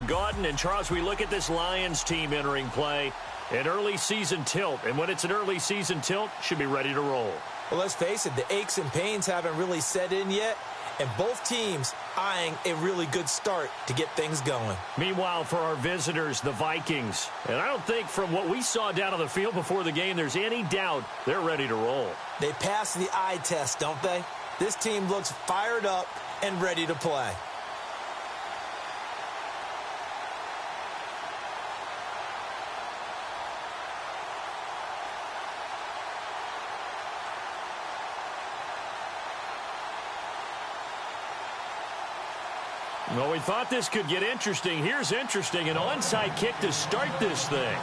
Gauden. And, Charles, we look at this Lions team entering play, an early season tilt. And when it's an early season tilt, should be ready to roll. Well, let's face it, the aches and pains haven't really set in yet. And both teams eyeing a really good start to get things going. Meanwhile, for our visitors, the Vikings. And I don't think from what we saw down on the field before the game, there's any doubt they're ready to roll. They pass the eye test, don't they? This team looks fired up and ready to play. Well, we thought this could get interesting. Here's interesting. An onside kick to start this thing.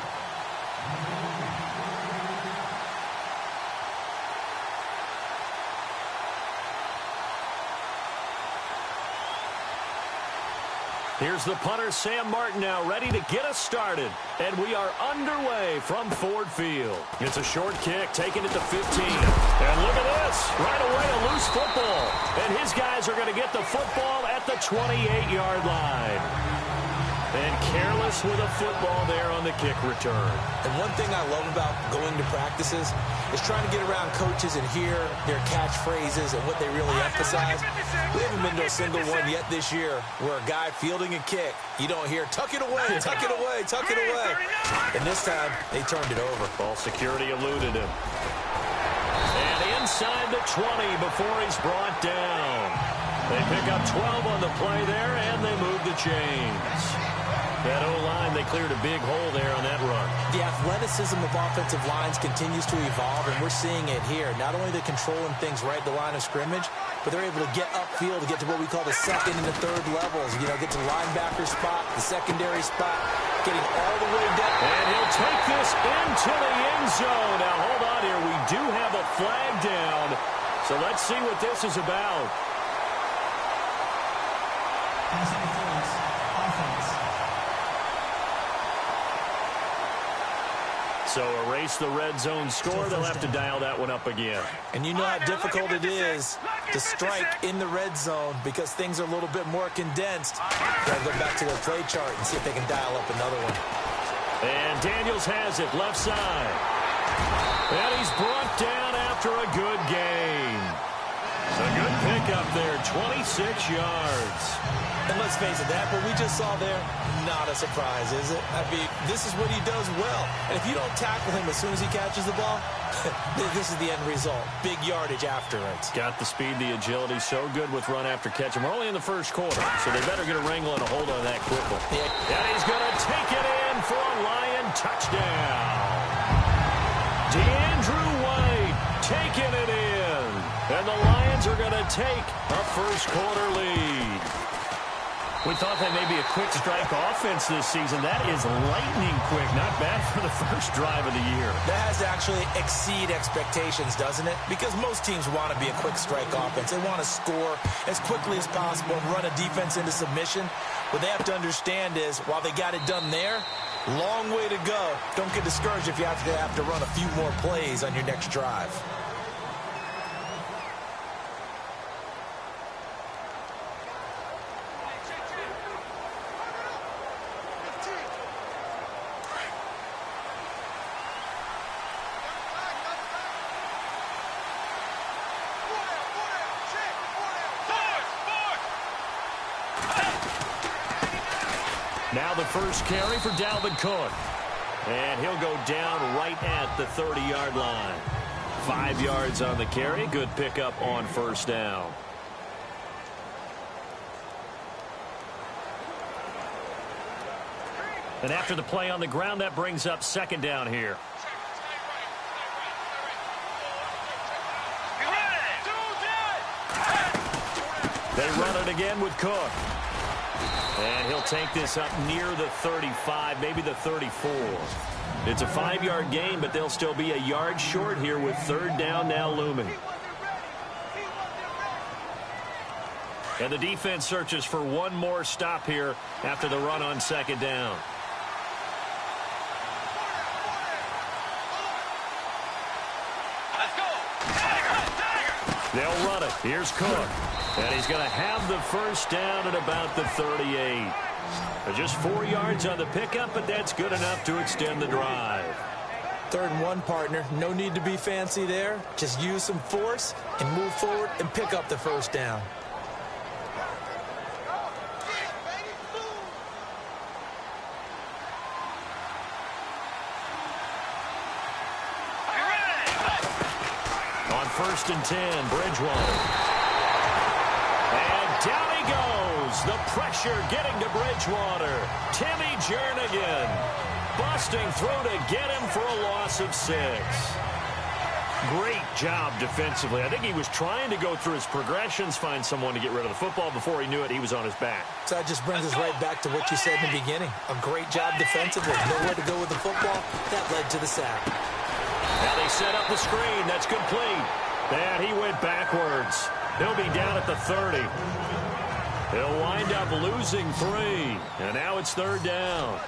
Here's the punter, Sam Martin, now ready to get us started. And we are underway from Ford Field. It's a short kick, taking it to 15. And look at this. Right away, a loose football. And his guys are going to get the football at the 28-yard line. And careless with a football there on the kick return. And one thing I love about going to practices is trying to get around coaches and hear their catchphrases and what they really emphasize. We haven't been to a single one yet this year where a guy fielding a kick, you don't hear, tuck it away, tuck it away, tuck it away. And this time, they turned it over. Ball security eluded him. And inside the 20 before he's brought down. They pick up 12 on the play there, and they move the chains. That O-line, they cleared a big hole there on that run. The athleticism of offensive lines continues to evolve, and we're seeing it here. Not only are they controlling things right at the line of scrimmage, but they're able to get upfield to get to what we call the second and the third levels. You know, get to the linebacker spot, the secondary spot, getting all the way down. And he'll take this into the end zone. Now, hold on here. We do have a flag down, so let's see what this is about. So erase the red zone score. They'll have to dial that one up again. And you know how difficult it is to strike in the red zone because things are a little bit more condensed. Got to go back to their play chart and see if they can dial up another one. And Daniels has it left side. And he's brought down after a good gain. A good pickup there, 26 yards. And let's face it, that what we just saw there, not a surprise, is it? I mean, this is what he does well. And if you don't tackle him as soon as he catches the ball, this is the end result. Big yardage after it. Got the speed, the agility, so good with run after catch. And we're only in the first quarter, so they better get a wrangle and a hold on that quickly. Yeah. And he's going to take it in for a Lion touchdown. DeAndrew White taking it in. And the Lions are going to take a first quarter lead. We thought that may be a quick strike offense this season. That is lightning quick. Not bad for the first drive of the year. That has to actually exceed expectations, doesn't it? Because most teams want to be a quick strike offense. They want to score as quickly as possible and run a defense into submission. What they have to understand is, while they got it done there, long way to go. Don't get discouraged if you have to run a few more plays on your next drive. Now the first carry for Dalvin Cook. And he'll go down right at the 30-yard line. 5 yards on the carry. Good pickup on first down. And after the play on the ground, that brings up second down here. They run it again with Cook. And he'll take this up near the 35, maybe the 34. It's a 5-yard gain, but they'll still be a yard short here with third down now looming. And the defense searches for one more stop here after the run on second down. They'll run it. Here's Cook. And he's going to have the first down at about the 38. Just 4 yards on the pickup, but that's good enough to extend the drive. 3rd and 1, partner. No need to be fancy there. Just use some force and move forward and pick up the first down. On 1st and 10, Bridgewater. And down he goes. The pressure getting to Bridgewater. Timmy Jernigan busting through to get him for a loss of 6. Great job defensively. I think he was trying to go through his progressions, find someone to get rid of the football. Before he knew it, he was on his back. So that just brings us right back to what you said in the beginning. A great job defensively. Nowhere to go with the football. That led to the sack. Now they set up the screen. That's complete. And he went backwards. He'll be down at the 30. He'll wind up losing 3. And now it's 3rd down.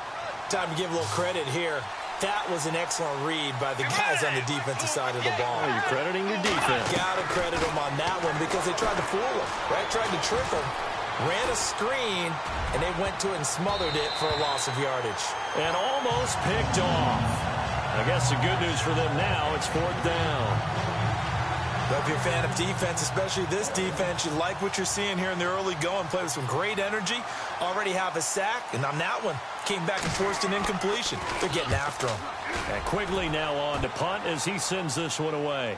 Time to give a little credit here. That was an excellent read by the guys on the defensive side of the ball. Oh, you're crediting your defense. Got to credit them on that one because they tried to fool him, right? Tried to trick him. Ran a screen, and they went to it and smothered it for a loss of yardage. And almost picked off. I guess the good news for them now, it's 4th down. But if you're a fan of defense, especially this defense, you like what you're seeing here in the early going. Play with some great energy. Already have a sack, and on that one, came back and forced an incompletion. They're getting after him. And Quigley now on to punt as he sends this one away.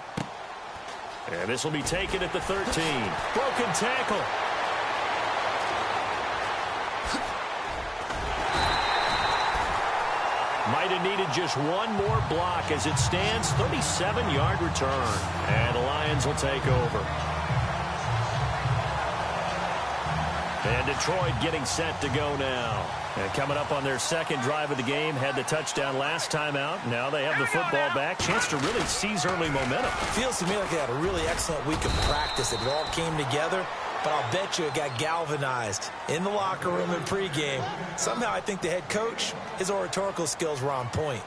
And this will be taken at the 13. Broken tackle. Might have needed just one more block as it stands. 37-yard return. And the Lions will take over. And Detroit getting set to go now. And coming up on their 2nd drive of the game. Had the touchdown last time out. Now they have the football back. Chance to really seize early momentum. Feels to me like they had a really excellent week of practice. It all came together. But I'll bet you it got galvanized in the locker room in pregame. Somehow I think the head coach, his oratorical skills were on point.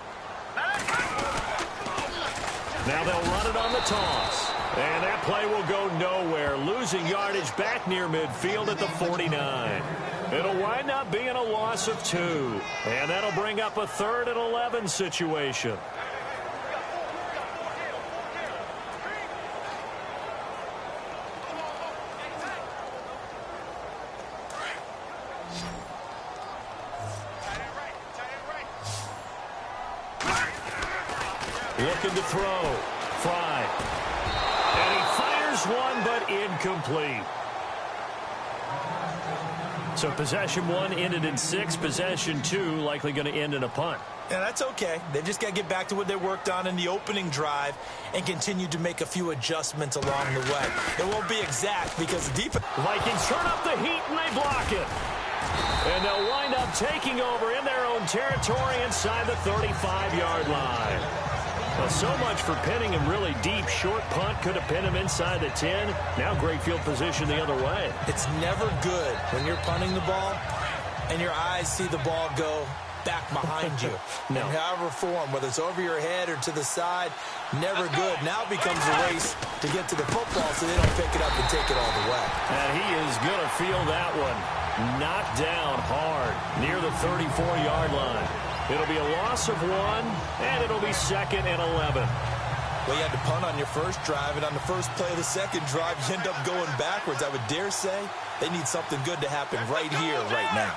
Now they'll run it on the toss. And that play will go nowhere. Losing yardage back near midfield at the 49. It'll wind up being a loss of 2. And that'll bring up a 3rd and 11 situation. Looking to throw. Fry. And he fires one, but incomplete. So possession 1 ended in 6. Possession 2 likely going to end in a punt. Yeah, that's okay. They just got to get back to what they worked on in the opening drive and continue to make a few adjustments along the way. It won't be exact because the defense... Vikings turn up the heat and they block it. And they'll wind up taking over in their own territory inside the 35-yard line. Well, so much for pinning him really deep. Short punt could have pinned him inside the 10. Now great field position the other way. It's never good when you're punting the ball and your eyes see the ball go back behind you. No. In however form, whether it's over your head or to the side, never good. Now it becomes a race to get to the football so they don't pick it up and take it all the way. And he is going to feel that one. Knocked down hard near the 34-yard line. It'll be a loss of 1, and it'll be 2nd and 11. Well, you had to punt on your first drive, and on the first play of the second drive, you end up going backwards. I would dare say they need something good to happen right here, right now.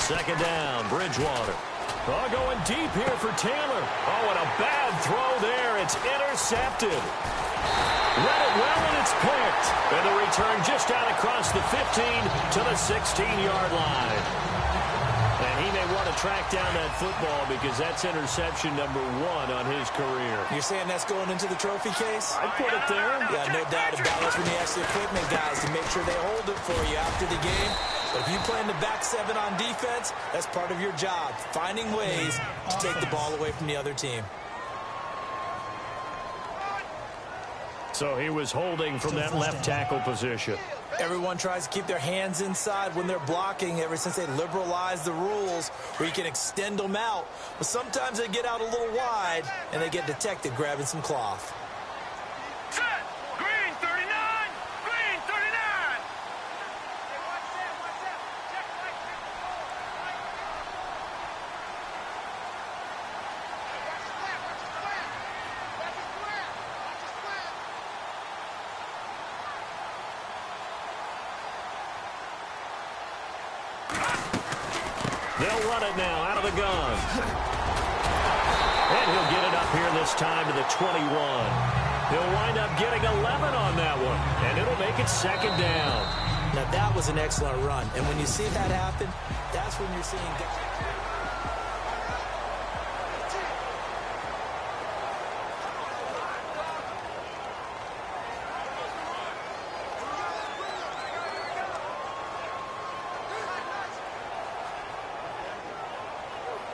2nd down, Bridgewater. Oh, going deep here for Taylor. Oh, and a bad throw there. It's intercepted. Read it well, and it's picked. And the return just out across the 15 to the 16-yard line. And he may want to track down that football because that's interception number 1 on his career. You're saying that's going into the trophy case? I'd put it there. Yeah, no doubt about it. That's when you ask the equipment guys to make sure they hold it for you after the game. But if you play in the back 7 on defense, that's part of your job, finding ways to take the ball away from the other team. So he was holding from that left tackle position. Everyone tries to keep their hands inside when they're blocking ever since they liberalized the rules where you can extend them out. But sometimes they get out a little wide and they get detected grabbing some cloth. Set. Green 39. Green 39. They'll run it now out of the gun. And he'll get it up here this time to the 21. He'll wind up getting 11 on that one, and it'll make it second down. Now, that was an excellent run, and when you see that happen, that's when you're seeing guys.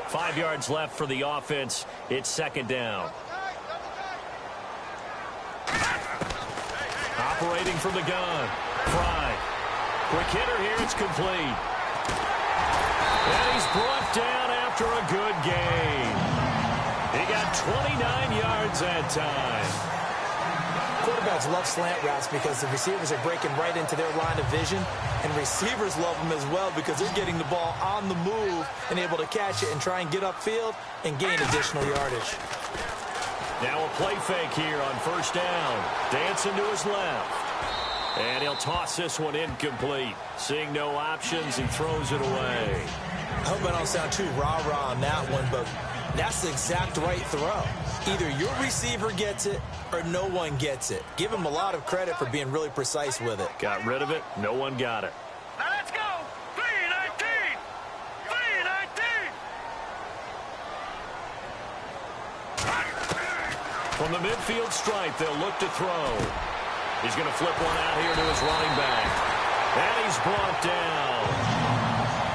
5 yards left for the offense. It's second down. Operating from the gun. Fry. Quick hitter here. It's complete. And he's brought down after a good gain. He got 29 yards that time. Quarterbacks love slant routes because the receivers are breaking right into their line of vision, and receivers love them as well because they're getting the ball on the move and able to catch it and try and get upfield and gain additional yardage. Now a play fake here on first down. Dancing to his left. And he'll toss this one incomplete. Seeing no options, he throws it away. I hope I don't sound too rah-rah on that one, but that's the exact right throw. Either your receiver gets it or no one gets it. Give him a lot of credit for being really precise with it. Got rid of it. No one got it. Now let's go. 3-19. 3-19. From the midfield stripe, they'll look to throw. He's going to flip one out here to his running back. And he's brought down.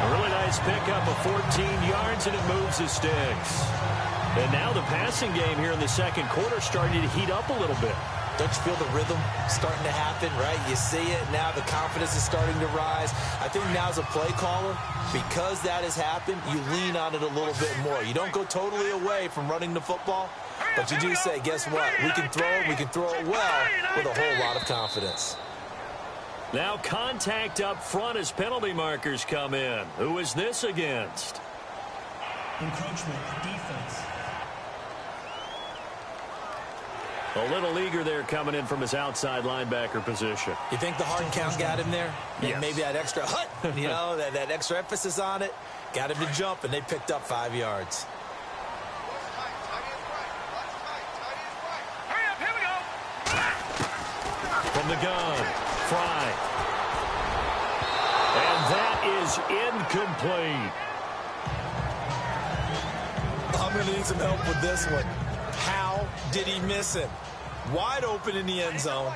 A really nice pickup of 14 yards, and it moves the sticks. And now the passing game here in the second quarter starting to heat up a little bit. Don't you feel the rhythm starting to happen, right? You see it now. The confidence is starting to rise. I think now as a play caller, because that has happened, you lean on it a little bit more. You don't go totally away from running the football, but you do say, guess what? We can throw it. We can throw it well with a whole lot of confidence. Now contact up front as penalty markers come in. Who is this against? Encroachment defense. A little eager there coming in from his outside linebacker position. You think the hard count got him there? Yes. Maybe that extra hut, you know, that extra emphasis on it. Got him to jump, and they picked up 5 yards. Hurry up, here we go. From the gun, Fry. And that is incomplete. I'm going to need some help with this one. How did he miss him? Wide open in the end zone.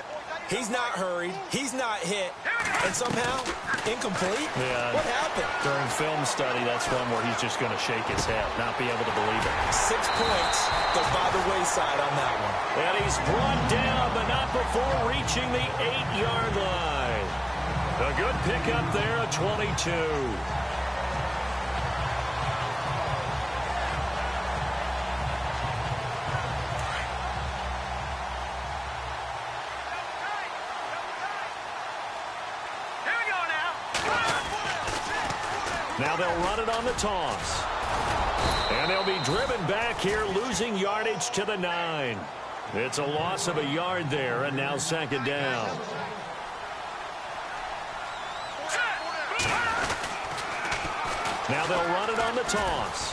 He's not hurried. He's not hit. And somehow, incomplete? Yeah. What happened? During film study, that's one where he's just going to shake his head, not be able to believe it. 6 points goes by the wayside on that one. And he's brought down, but not before reaching the 8-yard line. A good pickup there, a 22. Now they'll run it on the toss. And they'll be driven back here, losing yardage to the 9. It's a loss of a yard there, and now second down. Now they'll run it on the toss.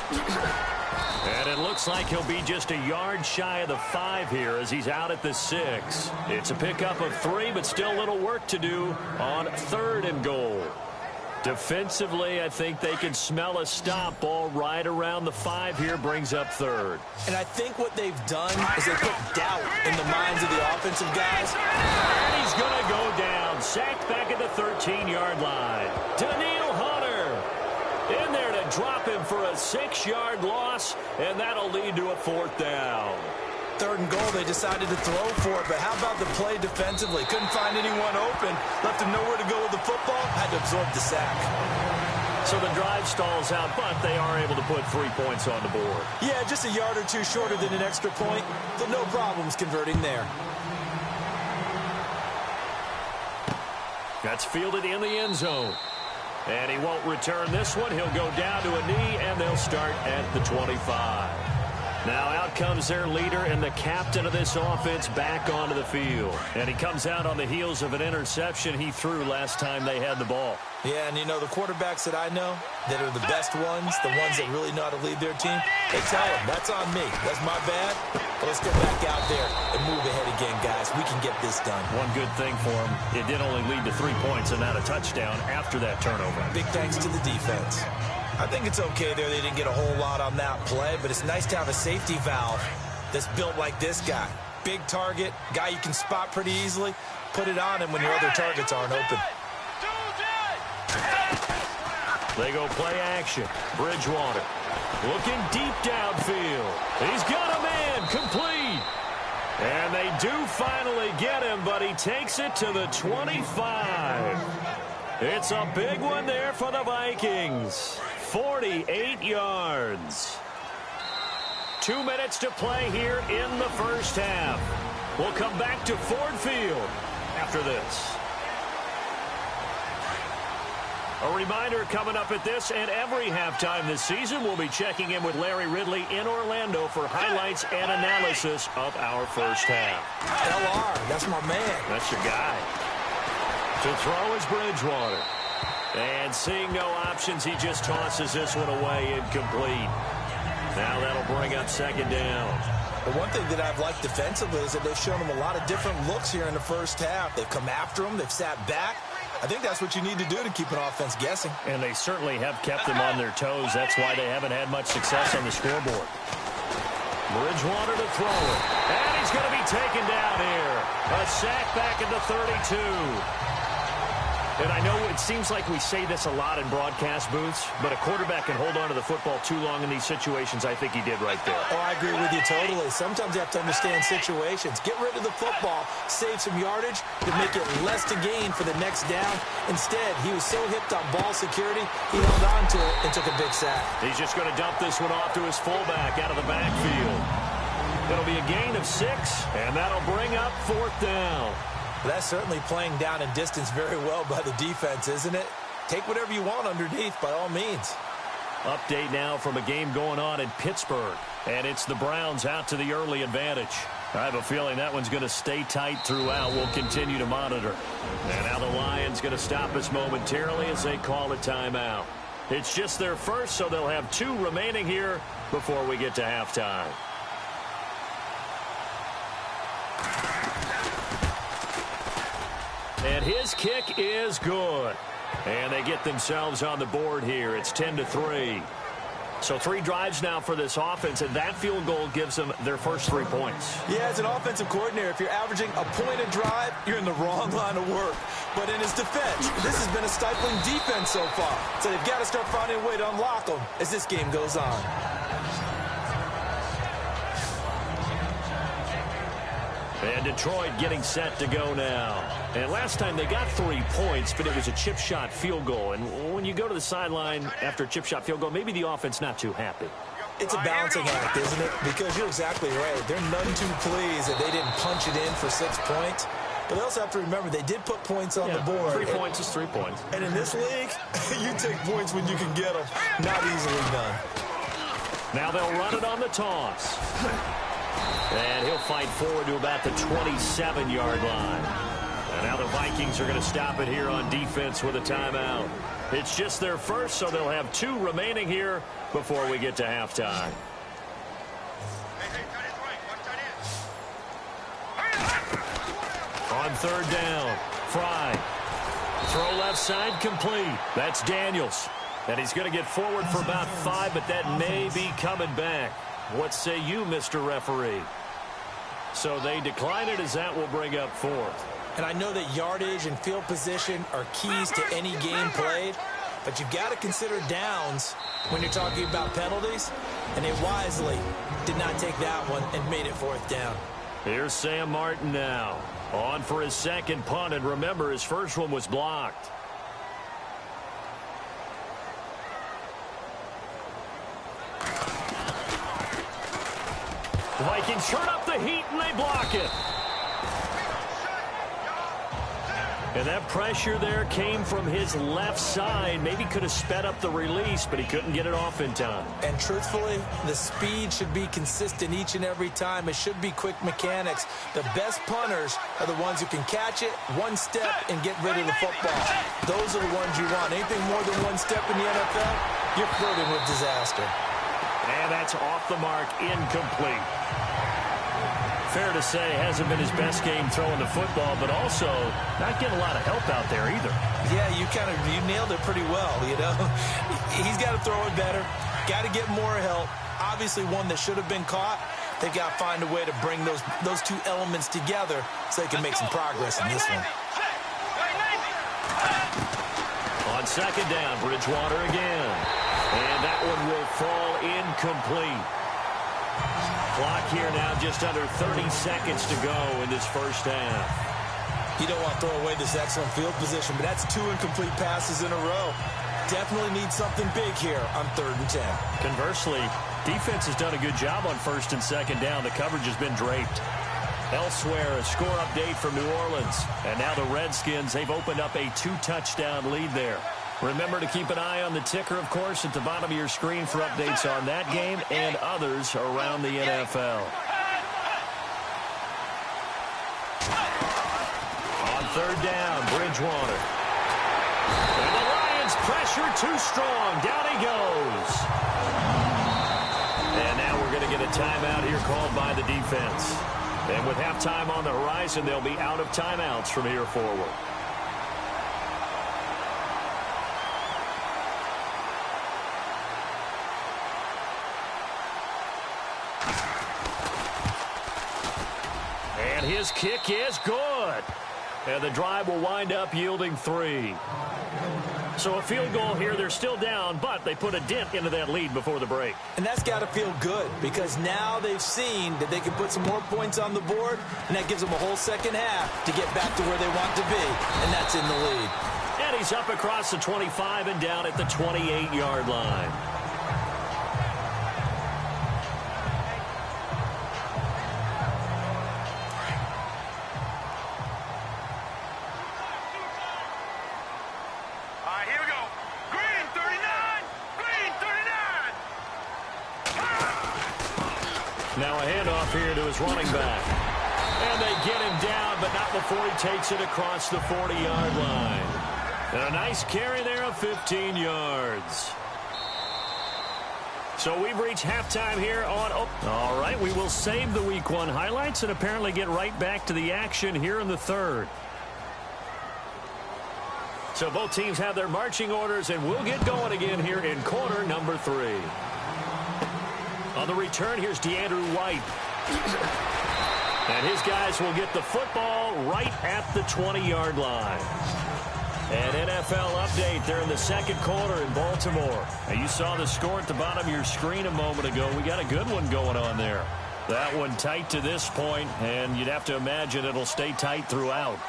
And it looks like he'll be just a yard shy of the 5 here as he's out at the 6. It's a pickup of 3, but still a little work to do on 3rd and goal. Defensively, I think they can smell a stop ball right around the 5 here, brings up 3rd. And I think what they've done is they put doubt in the minds of the offensive guys. And he's going to go down, sacked back at the 13-yard line. Daniil Hunter in there to drop him for a 6-yard loss, and that'll lead to a 4th down. 3rd and goal, they decided to throw for it, but how about the play defensively? Couldn't find anyone open, left him nowhere to go with the football, had to absorb the sack. So the drive stalls out, but they are able to put 3 points on the board. Yeah, just a yard or 2 shorter than an extra point, but no problems converting there. That's fielded in the end zone. And he won't return this one. He'll go down to a knee, and they'll start at the 25. Now out comes their leader and the captain of this offense back onto the field. And he comes out on the heels of an interception he threw last time they had the ball. Yeah, and you know, the quarterbacks that I know that are the best ones, the ones that really know how to lead their team, they tell them, that's on me. That's my bad. But let's go back out there and move ahead again, guys. We can get this done. One good thing for him, it did only lead to 3 points and not a touchdown after that turnover. Big thanks to the defense. I think it's okay there. They didn't get a whole lot on that play, but it's nice to have a safety valve that's built like this guy. Big target, guy you can spot pretty easily. Put it on him when your other targets aren't open. They go play action. Bridgewater looking deep downfield. He's got a man complete. And they do finally get him, but he takes it to the 25. It's a big one there for the Vikings. 48 yards. 2 minutes to play here in the first half. We'll come back to Ford Field after this. A reminder coming up at this and every halftime this season, we'll be checking in with Larry Ridley in Orlando for highlights and analysis of our first half. LR, that's my man. That's your guy. To throw is Bridgewater. And seeing no options, he just tosses this one away incomplete. Now that'll bring up second down. The one thing that I've liked defensively is that they've shown him a lot of different looks here in the first half. They've come after him. They've sat back. I think that's what you need to do to keep an offense guessing. And they certainly have kept them on their toes. That's why they haven't had much success on the scoreboard. Bridgewater to throw it. And he's going to be taken down here. A sack back at the 32. And I know it seems like we say this a lot in broadcast booths, but a quarterback can hold on to the football too long in these situations. I think he did right there. Oh, I agree with you totally. Sometimes you have to understand situations. Get rid of the football, save some yardage to make it less to gain for the next down. Instead, he was so hipped on ball security, he held on to it and took a big sack. He's just going to dump this one off to his fullback out of the backfield. It'll be a gain of 6, and that'll bring up fourth down. That's certainly playing down in distance very well by the defense, isn't it? Take whatever you want underneath, by all means. Update now from a game going on in Pittsburgh. And it's the Browns out to the early advantage. I have a feeling that one's going to stay tight throughout. We'll continue to monitor. And now the Lions going to stop us momentarily as they call a timeout. It's just their first, so they'll have 2 remaining here before we get to halftime. And his kick is good. And they get themselves on the board here. It's 10-3. So 3 drives now for this offense, and that field goal gives them their first 3 points. Yeah, as an offensive coordinator, if you're averaging a point a drive, you're in the wrong line of work. But in his defense, this has been a stifling defense so far. So they've got to start finding a way to unlock them as this game goes on. And Detroit getting set to go now. And last time they got 3 points, but it was a chip shot field goal. And when you go to the sideline after a chip shot field goal, maybe the offense not too happy. It's a balancing act, isn't it? Because you're exactly right. They're none too pleased that they didn't punch it in for 6 points. But they also have to remember they did put points on the board. 3 points is 3 points. And in this league, you take points when you can get them. Not easily done. Now they'll run it on the toss. And he'll fight forward to about the 27-yard line. And now the Vikings are going to stop it here on defense with a timeout. It's just their first, so they'll have 2 remaining here before we get to halftime. On third down, Fry. Throw left side complete. That's Daniels. And he's going to get forward for about 5, but that may be coming back. What say you, Mr. Referee? So they decline it as that will bring up fourth. And I know that yardage and field position are keys to any game played, but you've got to consider downs when you're talking about penalties, and they wisely did not take that one and made it fourth down. Here's Sam Martin now, on for his second punt, and remember, his first one was blocked. The Vikings turn up the heat, and they block it. And that pressure there came from his left side. Maybe could have sped up the release, but he couldn't get it off in time. And truthfully, the speed should be consistent each and every time. It should be quick mechanics. The best punters are the ones who can catch it one step and get rid of the football. Those are the ones you want. Anything more than one step in the NFL, you're flirting with disaster. And that's off the mark, incomplete. Fair to say, hasn't been his best game throwing the football, but also not getting a lot of help out there either. Yeah, you nailed it pretty well, you know. He's got to throw it better, got to get more help. Obviously one that should have been caught. They've got to find a way to bring those two elements together so they can make some progress in this one. On second down, Bridgewater again. And that one will fall incomplete. Clock here now just under 30 seconds to go in this first half. You don't want to throw away this excellent field position, but that's 2 incomplete passes in a row. Definitely need something big here on 3rd and 10. Conversely, defense has done a good job on 1st and 2nd down. The coverage has been draped. Elsewhere, a score update from New Orleans. And now the Redskins, they've opened up a 2-touchdown lead there. Remember to keep an eye on the ticker, of course, at the bottom of your screen for updates on that game and others around the NFL. On 3rd down, Bridgewater. And the Lions pressure too strong. Down he goes. And now we're going to get a timeout here called by the defense. And with halftime on the horizon, they'll be out of timeouts from here forward. And his kick is good. And the drive will wind up yielding 3. So a field goal here. They're still down, but they put a dent into that lead before the break. And that's got to feel good because now they've seen that they can put some more points on the board, and that gives them a whole second half to get back to where they want to be, and that's in the lead. And he's up across the 25 and down at the 28-yard line. Now a handoff here to his running back. And they get him down, but not before he takes it across the 40-yard line. And a nice carry there of 15 yards. So we've reached halftime here on... All right, we will save the Week 1 highlights and apparently get right back to the action here in the 3rd. So both teams have their marching orders, and we'll get going again here in quarter number 3. On the return, here's DeAndre White. And his guys will get the football right at the 20-yard line. An NFL update there in the 2nd quarter in Baltimore. Now, you saw the score at the bottom of your screen a moment ago. We got a good one going on there. That one tight to this point, and you'd have to imagine it'll stay tight throughout.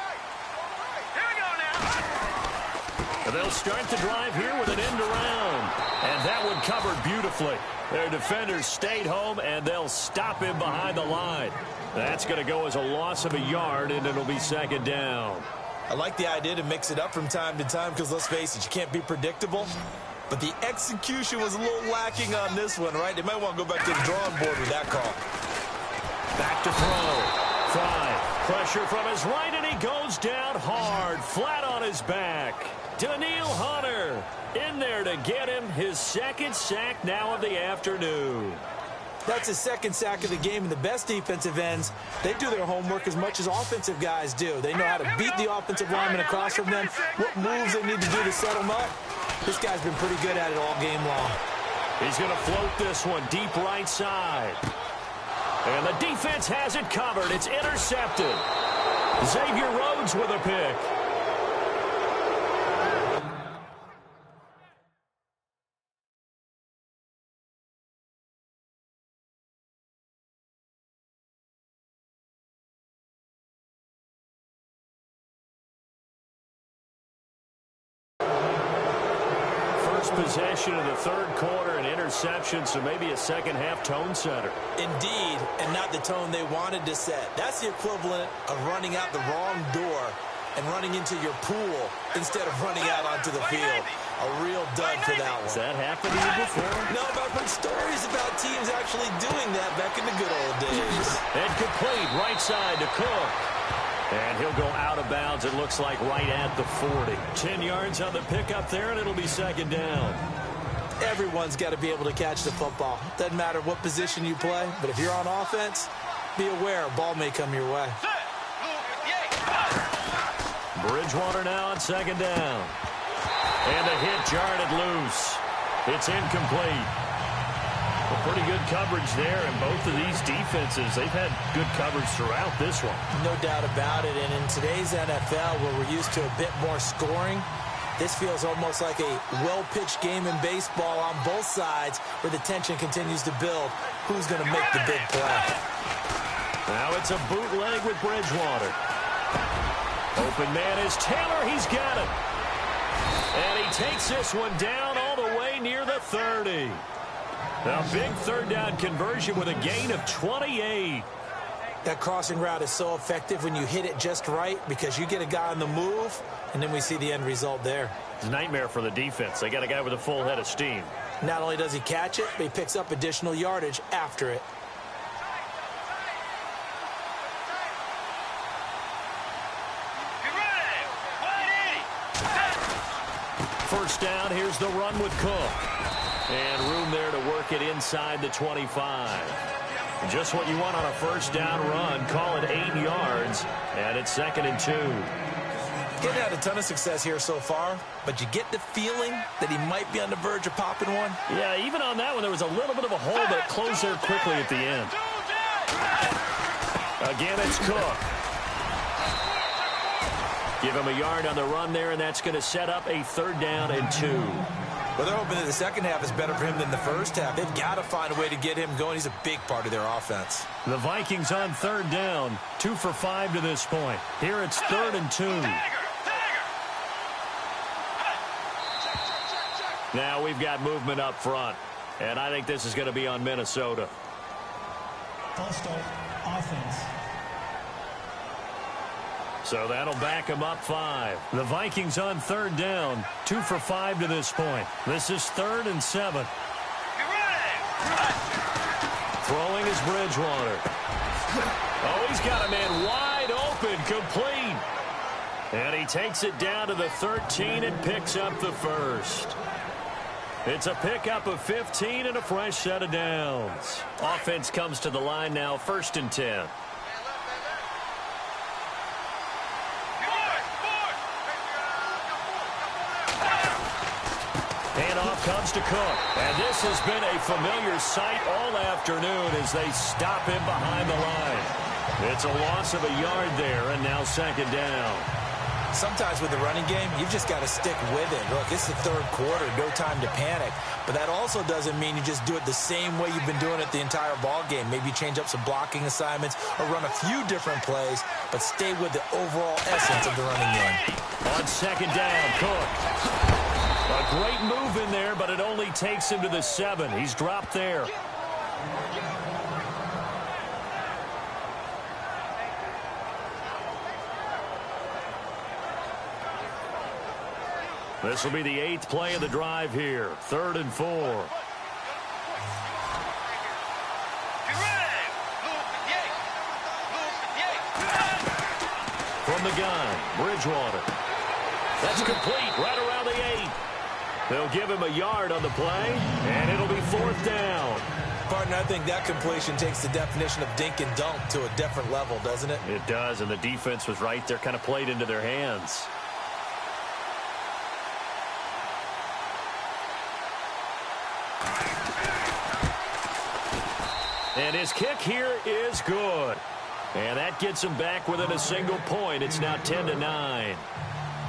And they'll start the drive here with an end around. And that one covered beautifully. Their defenders stayed home, and they'll stop him behind the line. That's going to go as a loss of a yard, and it'll be 2nd down. I like the idea to mix it up from time to time because, let's face it, you can't be predictable. But the execution was a little lacking on this one, right? They might want to go back to the drawing board with that call. Back to throw. Fry. Pressure from his right, and he goes down hard, flat on his back. Daniil Hunter in there to get him his 2nd sack now of the afternoon. That's his 2nd sack of the game, and the best defensive ends, they do their homework as much as offensive guys do. They know how to beat the offensive lineman across from them, what moves they need to do to set them up. This guy's been pretty good at it all game long. He's going to float this one deep right side. And the defense has it covered. It's intercepted. Xavier Rhodes with a pick. Possession of the 3rd quarter, an interception, so maybe a 2nd half tone setter. Indeed, and not the tone they wanted to set. That's the equivalent of running out the wrong door and running into your pool instead of running out onto the field. A real dud for that one. Has that happened to you before? No, but I've heard stories about teams actually doing that back in the good old days. And complete, right side to Cook. And he'll go out of bounds, it looks like, right at the 40. 10 yards on the pickup there, and it'll be second down. Everyone's got to be able to catch the football. Doesn't matter what position you play, but if you're on offense, be aware a ball may come your way. Bridgewater now on second down. And a hit jarred it loose. It's incomplete. Well, pretty good coverage there, and both of these defenses, they've had good coverage throughout this one. No doubt about it, and in today's NFL, where we're used to a bit more scoring, this feels almost like a well-pitched game in baseball on both sides where the tension continues to build. Who's going to make the big play? Now it's a bootleg with Bridgewater. Open man is Taylor. He's got it. And he takes this one down all the way near the 30. A big third down conversion with a gain of 28. That crossing route is so effective when you hit it just right because you get a guy on the move, and then we see the end result there. It's a nightmare for the defense. They got a guy with a full head of steam. Not only does he catch it, but he picks up additional yardage after it. First down, here's the run with Cook. And room there to work it inside the 25. Just what you want on a first down run. Call it 8 yards. And it's 2nd and 2. Getting had a ton of success here so far, but you get the feeling that he might be on the verge of popping one. Yeah, even on that one, there was a little bit of a hole, but it closed there quickly at the end. Again, it's Cook. Give him a yard on the run there, and that's going to set up a 3rd down and 2. Well, they're hoping that the second half is better for him than the first half. They've got to find a way to get him going. He's a big part of their offense. The Vikings on 3rd down, 2 for 5 to this point. Here it's 3rd and 2. Now we've got movement up front, and I think this is going to be on Minnesota. False start, offense. So that'll back him up 5. The Vikings on 3rd down, 2 for 5 to this point. This is 3rd and 7. Throwing is Bridgewater. Oh, he's got a man wide open, complete. And he takes it down to the 13 and picks up the first. It's a pickup of 15 and a fresh set of downs. Offense comes to the line now, 1st and 10. Handoff comes to Cook. And this has been a familiar sight all afternoon as they stop him behind the line. It's a loss of a yard there, and now 2nd down. Sometimes with the running game, you've just got to stick with it. Look, it's the 3rd quarter, no time to panic. But that also doesn't mean you just do it the same way you've been doing it the entire ball game. Maybe change up some blocking assignments or run a few different plays, but stay with the overall essence of the running game. On 2nd down, Cook. A great move in there, but it only takes him to the 7. He's dropped there. This will be the 8th play of the drive here. 3rd and 4. From the gun, Bridgewater. That's complete right around the 8. They'll give him a yard on the play, and it'll be 4th down. Partner, I think that completion takes the definition of dink and dunk to a different level, doesn't it? It does, and the defense was right there, kind of played into their hands. And his kick here is good. And that gets him back within a single point. It's now 10-9.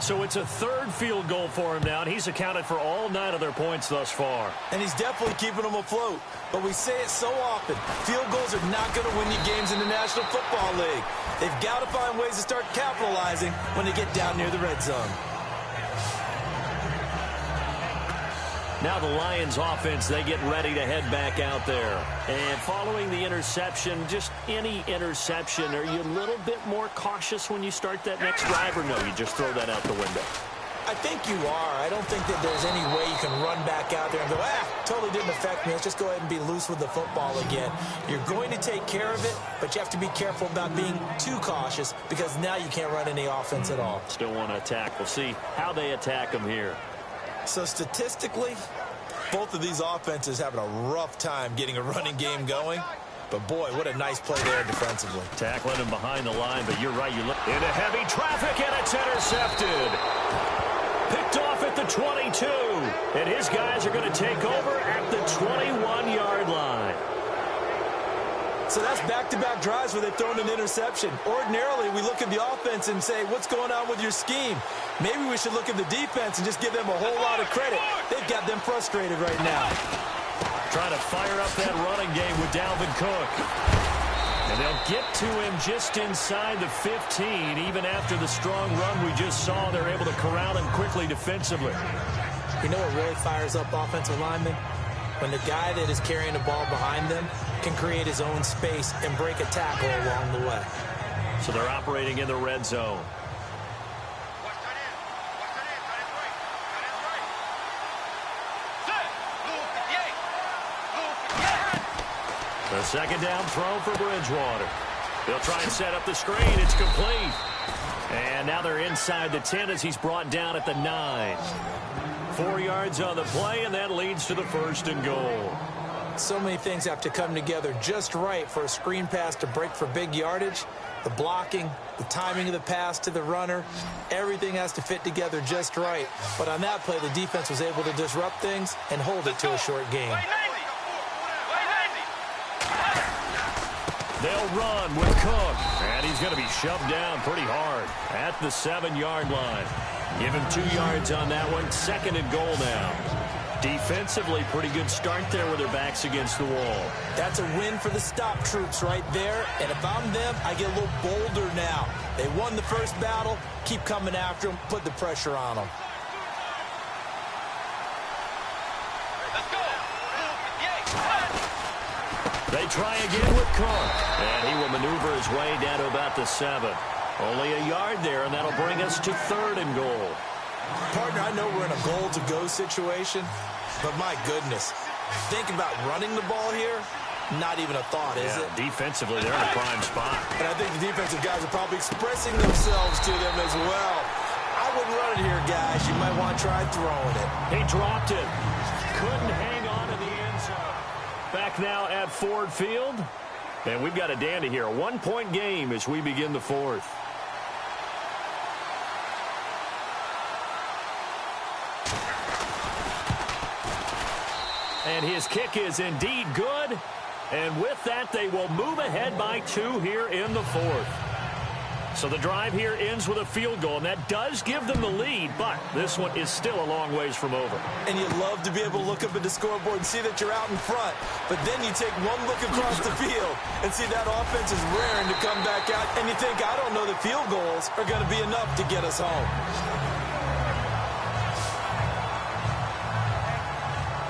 So it's a 3rd field goal for him now, and he's accounted for all 9 of their points thus far. And he's definitely keeping them afloat. But we say it so often, field goals are not going to win you games in the National Football League. They've got to find ways to start capitalizing when they get down near the red zone. Now the Lions offense, they get ready to head back out there. And following the interception, just any interception, are you a little bit more cautious when you start that next drive, or no, you just throw that out the window? I think you are. I don't think that there's any way you can run back out there and go, totally didn't affect me. Let's just go ahead and be loose with the football again. You're going to take care of it, but you have to be careful about being too cautious because now you can't run any offense at all. Still want to attack. We'll see how they attack them here. So statistically, both of these offenses having a rough time getting a running game going. But, boy, what a nice play there defensively. Tackling him behind the line, but you're right. You look into heavy traffic, and it's intercepted. Picked off at the 22. And his guys are going to take over at the 21-yard line. So that's back-to-back drives where they've thrown an interception. Ordinarily, we look at the offense and say, what's going on with your scheme? Maybe we should look at the defense and just give them a whole lot of credit. They've got them frustrated right now. Trying to fire up that running game with Dalvin Cook. And they'll get to him just inside the 15. Even after the strong run we just saw, they're able to corral him quickly defensively. You know what really fires up offensive linemen? When the guy that is carrying the ball behind them can create his own space and break a tackle along the way. So they're operating in the red zone. The second down throw for Bridgewater. They'll try and set up the screen. It's complete. And now they're inside the 10 as he's brought down at the 9. 4 yards on the play, and that leads to the 1st and goal. So many things have to come together just right for a screen pass to break for big yardage. The blocking, the timing of the pass to the runner, everything has to fit together just right. But on that play, the defense was able to disrupt things and hold it to a short game. They'll run with Cook, and he's going to be shoved down pretty hard at the 7-yard line. Give him 2 yards on that one. 2nd and goal now. Defensively, pretty good start there with their backs against the wall. That's a win for the stop troops right there. And if I'm them, I get a little bolder now. They won the first battle. Keep coming after them. Put the pressure on them. They try again with Cook, and he will maneuver his way down to about the 7. Only a yard there, and that'll bring us to 3rd and goal. Partner, I know we're in a goal-to-go situation, but my goodness, think about running the ball here. Not even a thought, is it? Defensively, they're in a prime spot. And I think the defensive guys are probably expressing themselves to them as well. I wouldn't run it here, guys. You might want to try throwing it. He dropped it. Couldn't hang on in the end zone. Back now at Ford Field. And we've got a dandy here. A 1-point game as we begin the 4th. And his kick is indeed good. And with that, they will move ahead by 2 here in the 4th. So the drive here ends with a field goal, and that does give them the lead, but this one is still a long ways from over. And you'd love to be able to look up at the scoreboard and see that you're out in front, but then you take one look across the field and see that offense is raring to come back out, and you think, I don't know that field goals are going to be enough to get us home.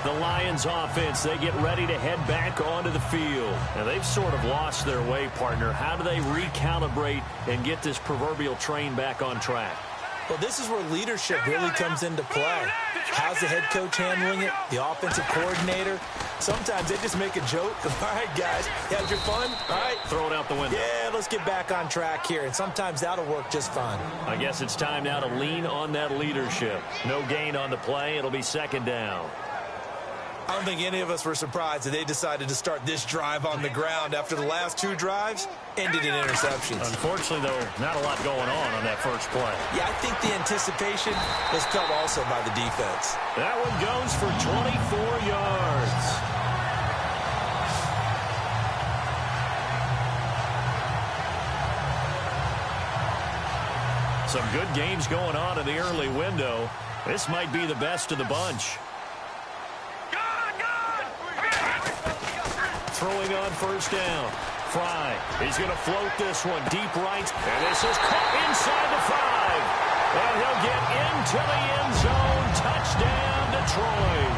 The Lions offense, they get ready to head back onto the field. Now, they've sort of lost their way, partner. How do they recalibrate and get this proverbial train back on track? Well, this is where leadership really comes into play. How's the head coach handling it? The offensive coordinator? Sometimes they just make a joke. All right, guys, you had your fun? All right. Throw it out the window. Yeah, let's get back on track here. And sometimes that'll work just fine. I guess it's time now to lean on that leadership. No gain on the play. It'll be 2nd down. I don't think any of us were surprised that they decided to start this drive on the ground after the last 2 drives ended in interceptions. Unfortunately, though, not a lot going on that first play. Yeah, I think the anticipation was felt also by the defense. That one goes for 24 yards. Some good games going on in the early window. This might be the best of the bunch. Throwing on 1st down. Fry. He's going to float this one deep right. And this is caught inside the 5. And he'll get into the end zone. Touchdown, Detroit.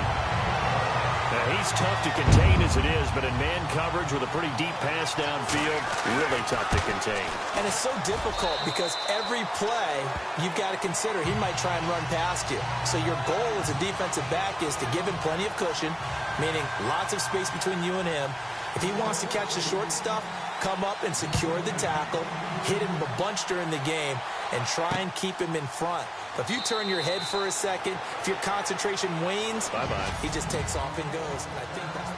He's tough to contain as it is, but in man coverage with a pretty deep pass downfield, really tough to contain. And it's so difficult because every play you've got to consider he might try and run past you. So your goal as a defensive back is to give him plenty of cushion, meaning lots of space between you and him. If he wants to catch the short stuff, come up and secure the tackle, hit him a bunch during the game, and try and keep him in front. But if you turn your head for a second, if your concentration wanes, bye-bye. He just takes off and goes. And I think that's...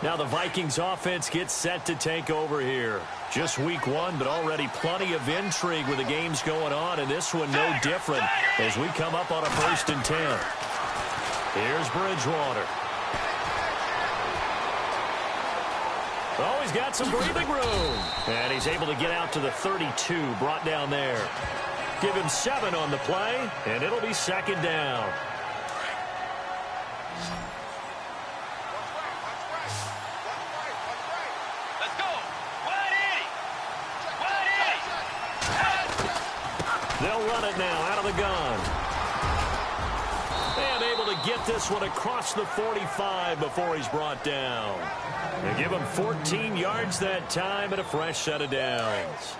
Now the Vikings offense gets set to take over here. Just week one, but already plenty of intrigue with the games going on, and this one no different as we come up on a 1st and 10. Here's Bridgewater. Oh, he's got some breathing room. And he's able to get out to the 32, brought down there. Give him 7 on the play, and it'll be 2nd down. Let's go. Wide Eddie. They'll run it now out of the gun. And able to get this one across the 45 before he's brought down. They give him 14 yards that time and a fresh set of downs.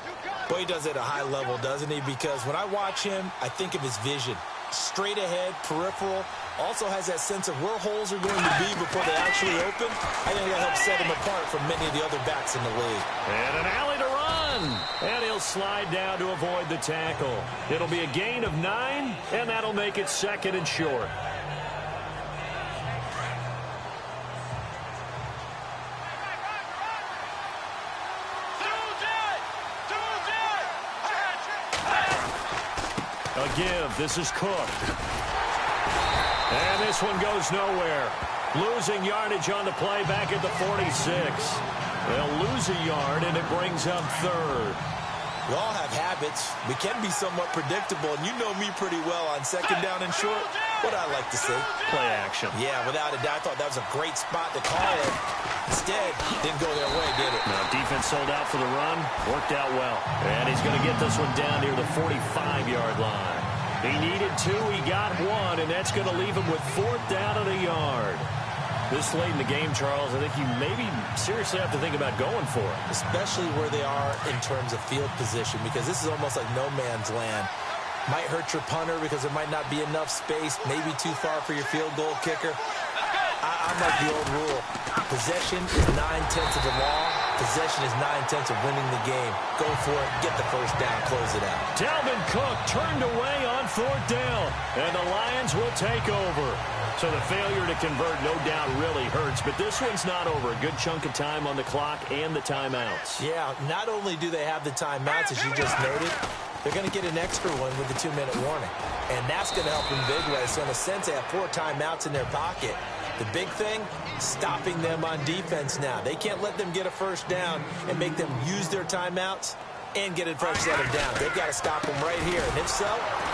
Boy, he does it at a high level, doesn't he? Because when I watch him, I think of his vision. Straight ahead, peripheral. Also has that sense of where holes are going to be before they actually open. I think that helps set him apart from many of the other backs in the league. And an alley to run. And he'll slide down to avoid the tackle. It'll be a gain of 9, and that'll make it 2nd and short. A give. This is Cook. And this one goes nowhere. Losing yardage on the play back at the 46. They'll lose a yard, and it brings up 3rd. We all have habits. We can be somewhat predictable, and you know me pretty well on 2nd down and short. What I like to see. Play action. Yeah, without a doubt, I thought that was a great spot to call it. Instead, didn't go their way, did it? Now, defense sold out for the run. Worked out well. And he's going to get this one down near the 45-yard line. He needed 2. He got 1, and that's going to leave him with 4th down and a yard. This late in the game, Charles, I think you maybe seriously have to think about going for it. Especially where they are in terms of field position, because this is almost like no man's land. Might hurt your punter because there might not be enough space, maybe too far for your field goal kicker. I'm like the old rule. Possession is 9/10 of the law. Possession is 9/10 of winning the game. Go for it. Get the 1st down. Close it out. Dalvin Cook turned away on 4th down, and the Lions will take over. So the failure to convert no doubt really hurts, but this one's not over. A good chunk of time on the clock and the timeouts. Yeah, not only do they have the timeouts, as you just noted, they're going to get an extra one with the 2-minute warning. And that's going to help in big ways. So in a sense, they have 4 timeouts in their pocket. The big thing, stopping them on defense now. They can't let them get a 1st down and make them use their timeouts and get a fresh set of down. They've got to stop them right here. And if so,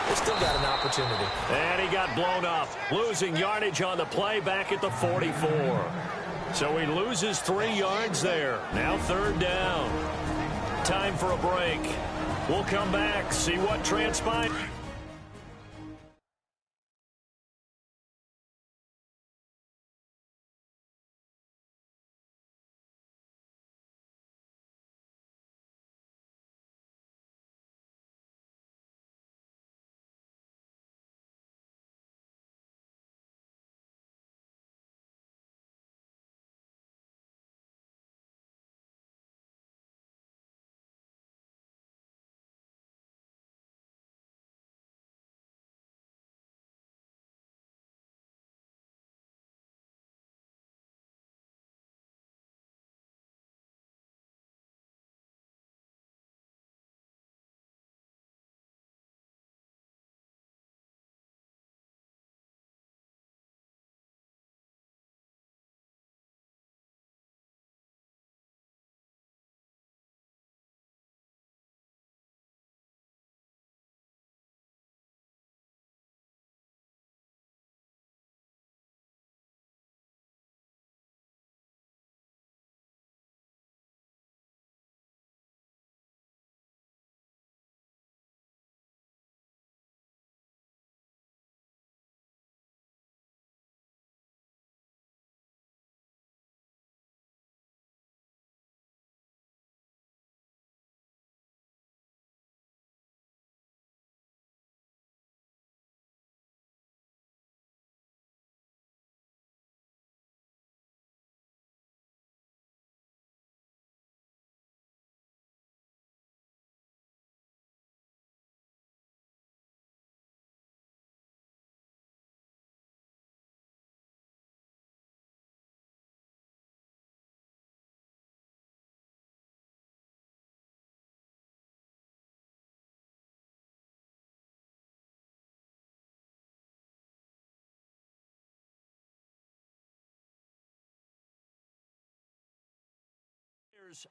they've still got an opportunity. And he got blown up. Losing yardage on the play back at the 44. So he loses 3 yards there. Now 3rd down. Time for a break. We'll come back, see what transpired.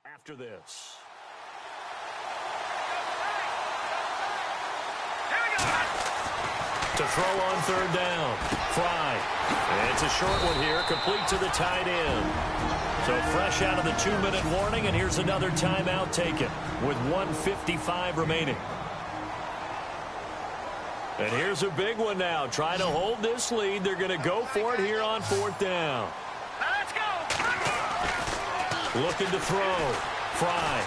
After this. To throw on third down. Fry. And it's a short one here, complete to the tight end. So fresh out of the 2-minute warning, and here's another timeout taken with 1:55 remaining. And here's a big one now. Trying to hold this lead. They're going to go for it here on fourth down. Let's go. Looking to throw. Fry.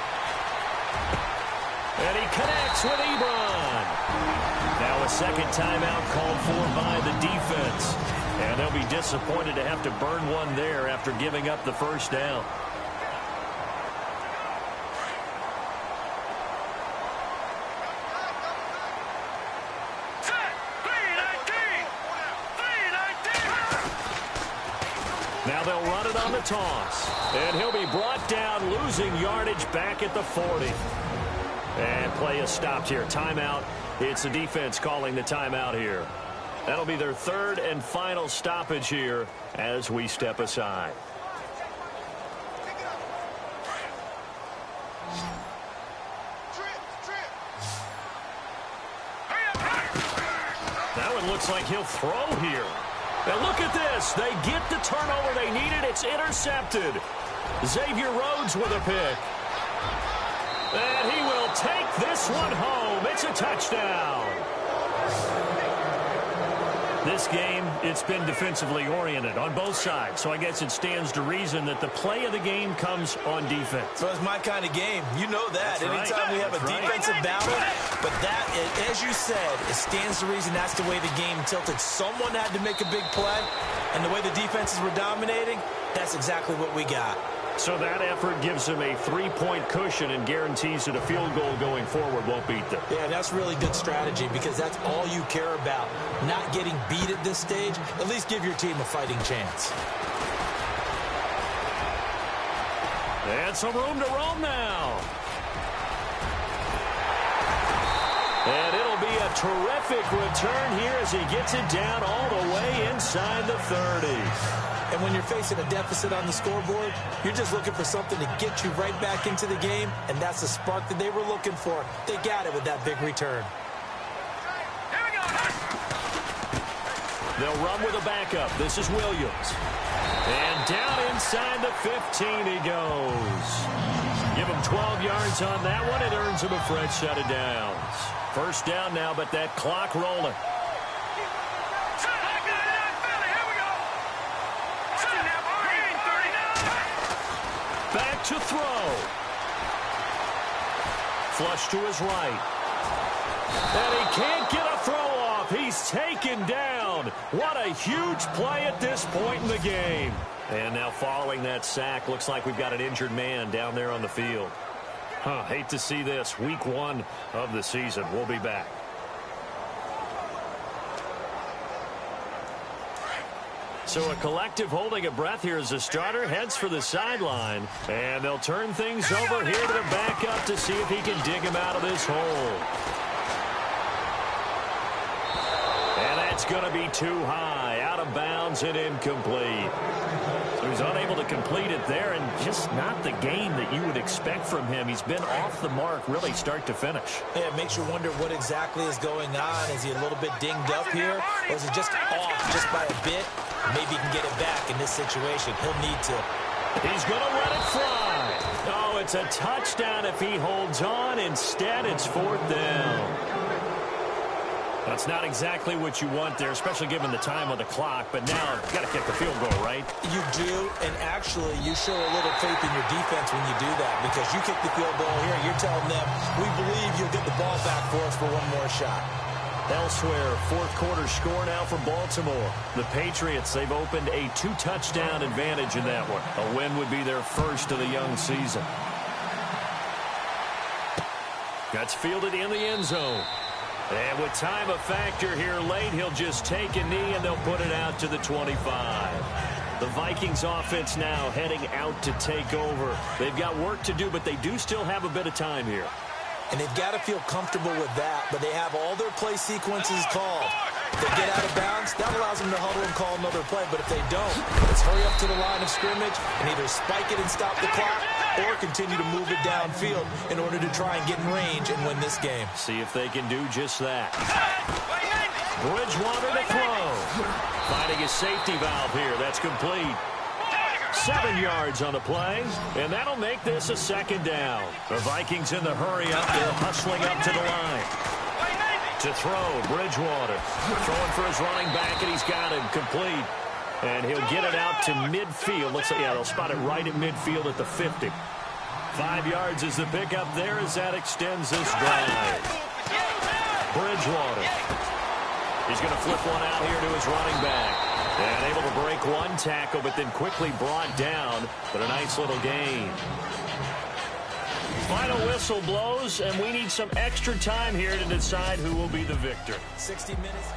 And he connects with Ebron. Now a second timeout called for by the defense. And they'll be disappointed to have to burn one there after giving up the first down. Now they'll run it on the toss. And he'll be brought down, losing yardage back at the 40. And play is stopped here. Timeout. It's the defense calling the timeout here. That'll be their third and final stoppage here as we step aside. That one looks like he'll throw here. Now look at this. They get the turnover they needed. It's intercepted. Xavier Rhodes with a pick. And he will take this one home. It's a touchdown. This game, it's been defensively oriented on both sides. So I guess it stands to reason that the play of the game comes on defense. So it's my kind of game. You know that. That's right. Anytime we have a defensive battle. But that, as you said, it stands to reason that's the way the game tilted. Someone had to make a big play. And the way the defenses were dominating, that's exactly what we got. So that effort gives them a 3-point cushion and guarantees that a field goal going forward won't beat them. Yeah, that's really good strategy because that's all you care about. Not getting beat at this stage. At least give your team a fighting chance. And some room to roam now. And it'll be a terrific return here as he gets it down all the way inside the 30. And when you're facing a deficit on the scoreboard, you're just looking for something to get you right back into the game, and that's the spark that they were looking for. They got it with that big return. They'll run with a backup. This is Williams. And down inside the 15 he goes. Give him 12 yards on that one. It earns him a fresh set of downs. First down now, but that clock rolling. Back to throw. Flush to his right. And he can't get a throw off. He's taken down. What a huge play at this point in the game. And now following that sack, looks like we've got an injured man down there on the field. Hate to see this. Week 1 of the season. We'll be back. So a collective holding of breath here as the starter heads for the sideline. And they'll turn things over here to the backup to see if he can dig him out of this hole. And that's going to be too high. Out of bounds and incomplete. So he's unable to complete it there, and just not the game that you would expect from him. He's been off the mark really start to finish. Yeah, it makes you wonder what exactly is going on. Is he a little bit dinged up here, or is it just off just by a bit? Maybe he can get it back in this situation. He'll need to. He's going to let it fly. Oh, it's a touchdown if he holds on. Instead, it's fourth down. That's not exactly what you want there, especially given the time on the clock. But now, you've got to kick the field goal, right? You do, and actually, you show a little faith in your defense when you do that, because you kick the field goal here, you're telling them, we believe you'll get the ball back for us for one more shot. Elsewhere, fourth quarter score now for Baltimore. The Patriots, they've opened a 2-touchdown advantage in that one. A win would be their first of the young season. That's fielded in the end zone. And with time a factor here late, he'll just take a knee and they'll put it out to the 25. The Vikings offense now heading out to take over. They've got work to do, but they do still have a bit of time here. and they've got to feel comfortable with that, but they have all their play sequences called. If they get out of bounds, that allows them to huddle and call another play, but if they don't, let's hurry up to the line of scrimmage and either spike it and stop the clock or continue to move it downfield in order to try and get in range and win this game. See if they can do just that. Bridgewater to throw. Finding a safety valve here. That's complete. 7 yards on the play, and that'll make this a second down. The Vikings in the hurry up. They're hustling up to the line. To throw, Bridgewater. Throwing for his running back, and he's got him complete. And he'll get it out to midfield. Looks like, yeah, they'll spot it right at midfield at the 50. 5 yards is the pickup there as that extends this drive. Bridgewater. He's going to flip one out here to his running back. And able to break one tackle, but then quickly brought down. But a nice little gain. Final whistle blows, and we need some extra time here to decide who will be the victor. 60 minutes.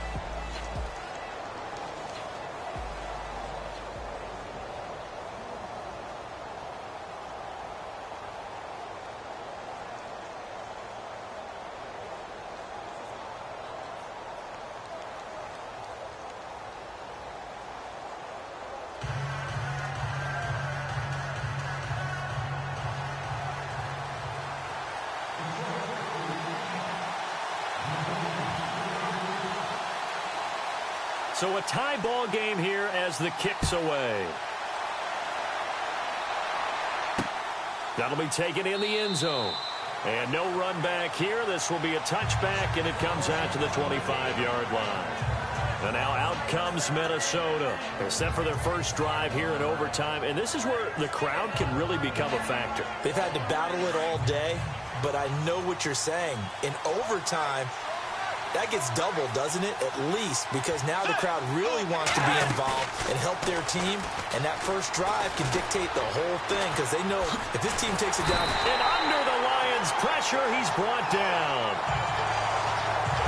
So a tie ball game here as the kick's away. That'll be taken in the end zone. And no run back here. This will be a touchback, and it comes out to the 25-yard line. And now out comes Minnesota. They set for their first drive here in overtime. And this is where the crowd can really become a factor. They've had to battle it all day, but I know what you're saying. In overtime, that gets doubled, doesn't it? At least, because now the crowd really wants to be involved and help their team, and that first drive can dictate the whole thing because they know if this team takes it down. And under the Lions' pressure, he's brought down.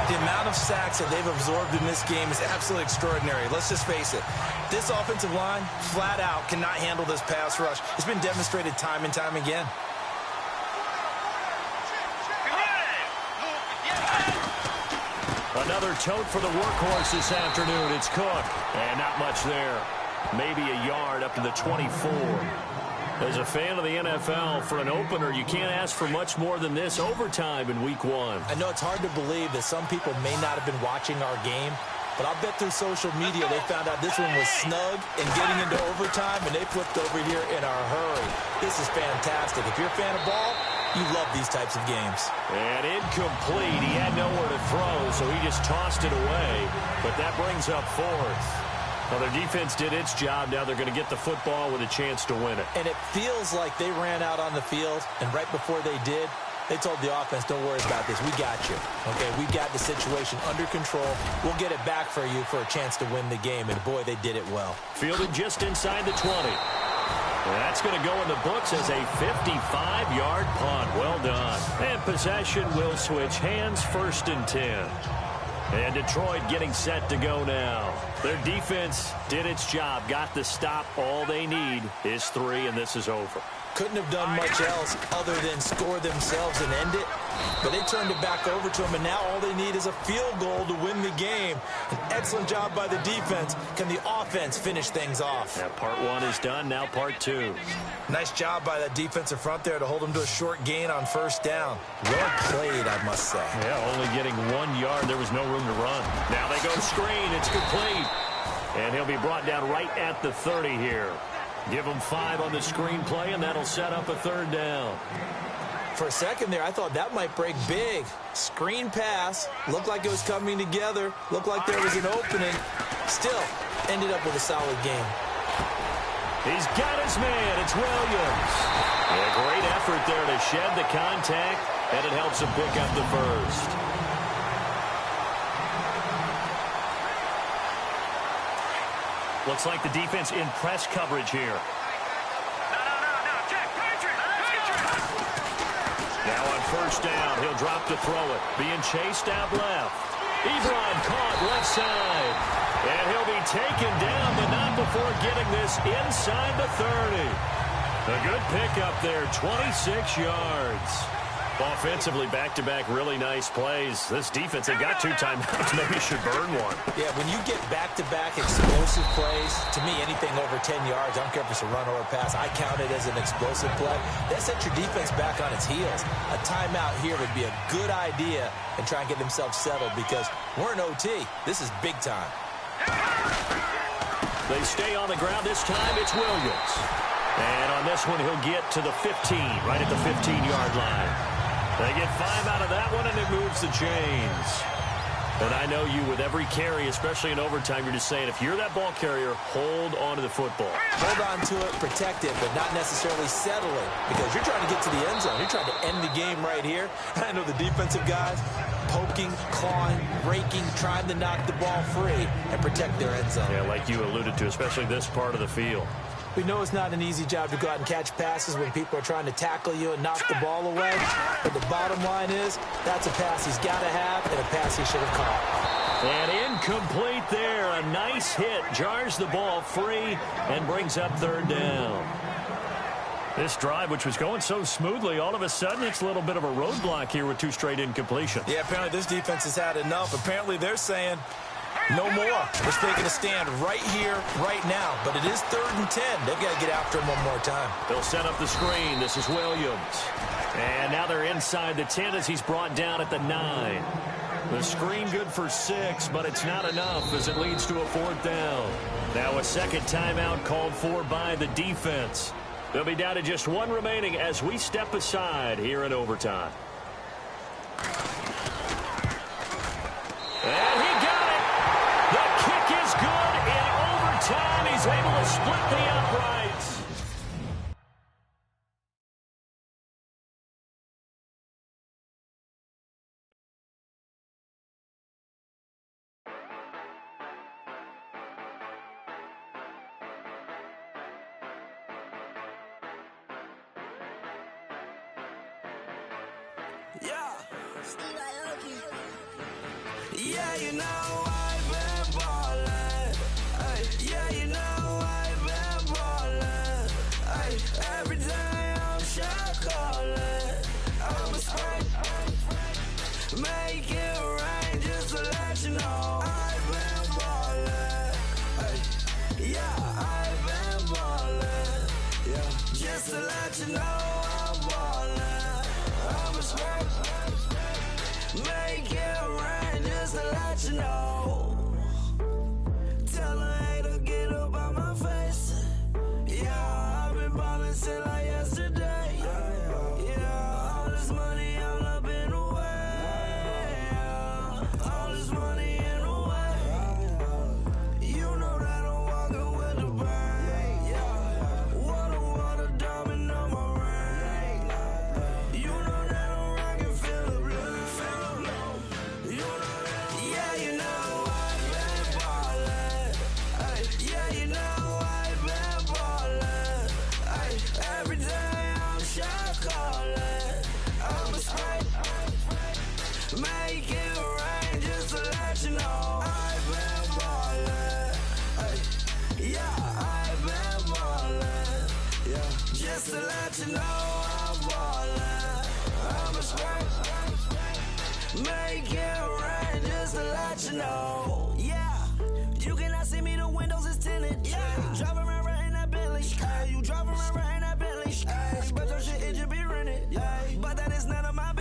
The amount of sacks that they've absorbed in this game is absolutely extraordinary. Let's just face it. This offensive line, flat out, cannot handle this pass rush. It's been demonstrated time and time again. Another tote for the workhorse this afternoon. It's Cook. And not much there. Maybe a yard up to the 24. As a fan of the NFL, for an opener, you can't ask for much more than this overtime in Week 1. I know it's hard to believe that some people may not have been watching our game, but I'll bet through social media they found out this one was snug and getting into overtime, and they flipped over here in a hurry. This is fantastic. If you're a fan of ball, you love these types of games. And incomplete. He had nowhere to throw, so he just tossed it away. But that brings up fourth. Well, their defense did its job. Now they're going to get the football with a chance to win it. And it feels like they ran out on the field, and right before they did, they told the offense, don't worry about this. We got you. Okay, we got the situation under control. We'll get it back for you for a chance to win the game. And, boy, they did it well. Fielded just inside the 20. That's going to go in the books as a 55-yard punt. Well done. And possession will switch hands, 1st and 10. And Detroit getting set to go now. Their defense did its job, got the stop. All they need is 3, and this is over. Couldn't have done much else other than score themselves and end it. But they turned it back over to them, and now all they need is a field goal to win the game. An excellent job by the defense. Can the offense finish things off? Yeah, part 1 is done, now part 2. Nice job by that defensive front there to hold them to a short gain on 1st down. Well played, I must say. Yeah, only getting 1 yard. There was no room to run. Now they go screen. It's complete. And he'll be brought down right at the 30 here. Give him 5 on the screen play, and that'll set up a 3rd down. For a second there, I thought that might break big. Screen pass. Looked like it was coming together. Looked like there was an opening. Still, ended up with a solid game. He's got his man. It's Williams. A great effort there to shed the contact, and it helps him pick up the first. Looks like the defense in press coverage here. Now on 1st down, he'll drop to throw it. Being chased out left. Ebron caught left side. And he'll be taken down, but not before getting this inside the 30. A good pickup there, 26 yards. Offensively, back-to-back really nice plays. This defense, they've got 2 timeouts. Maybe should burn one. Yeah, when you get back-to-back explosive plays, to me, anything over 10 yards, I don't care if it's a run or a pass, I count it as an explosive play. That sets your defense back on its heels. A timeout here would be a good idea and try and get themselves settled because we're in OT. This is big time. They stay on the ground. This time it's Williams. And on this one, he'll get to the 15, right at the 15-yard line. They get 5 out of that one, and it moves the chains. And I know you, with every carry, especially in overtime, you're just saying, if you're that ball carrier, hold on to the football. Hold on to it, protect it, but not necessarily settle it because you're trying to get to the end zone. You're trying to end the game right here. I know the defensive guys poking, clawing, raking, trying to knock the ball free and protect their end zone. Yeah, like you alluded to, especially this part of the field. We know it's not an easy job to go out and catch passes when people are trying to tackle you and knock the ball away. But the bottom line is, that's a pass he's got to have and a pass he should have caught. And incomplete there. A nice hit. Jars the ball free and brings up 3rd down. This drive, which was going so smoothly, all of a sudden it's a little bit of a roadblock here with 2 straight incompletions. Yeah, apparently this defense has had enough. Apparently they're saying, no more. We're taking a stand right here, right now. But it is 3rd and 10. They've got to get after him one more time. They'll set up the screen. This is Williams. And now they're inside the 10 as he's brought down at the 9. The screen good for 6, but it's not enough as it leads to a 4th down. Now a second timeout called for by the defense. They'll be down to just 1 remaining as we step aside here in overtime. And he got it. The kick is good in overtime. He's able to split the uprights. Yeah, you know I've been ballin'. Yeah, you know I've been ballin'. Every day I'm shot callin'. I'm a spray. Make it rain just to let you know I've been ballin'. Yeah, I've been ballin'. Yeah, just to let you know I'm ballin'. I'm a spray. Make it rain just to let you know. Tell a hater get up on my face. Yeah, I've been ballin' since like yesterday. Yeah, all this money all up in the way. All this money in the way. You know that I'm walking with the bank. Yeah, water, diamond on my ring. You know that I'm rockin' feel the blue. Yeah, you know I've been ballin'. Yeah, you know I've been ballin'. Every day I'm shot callin'. I'm a spray. Make it rain just to let you know I've been ballin'. Yeah, I've been ballin'. Yeah, just to let you know I'm ballin'. I'm a spray. Make it rain just to let you know. Yeah, you cannot see me, the windows is tinted. Yeah, driving around right in that Bentley. You driving around right in that Bentley. But your shit, it should be rented. But that is none of my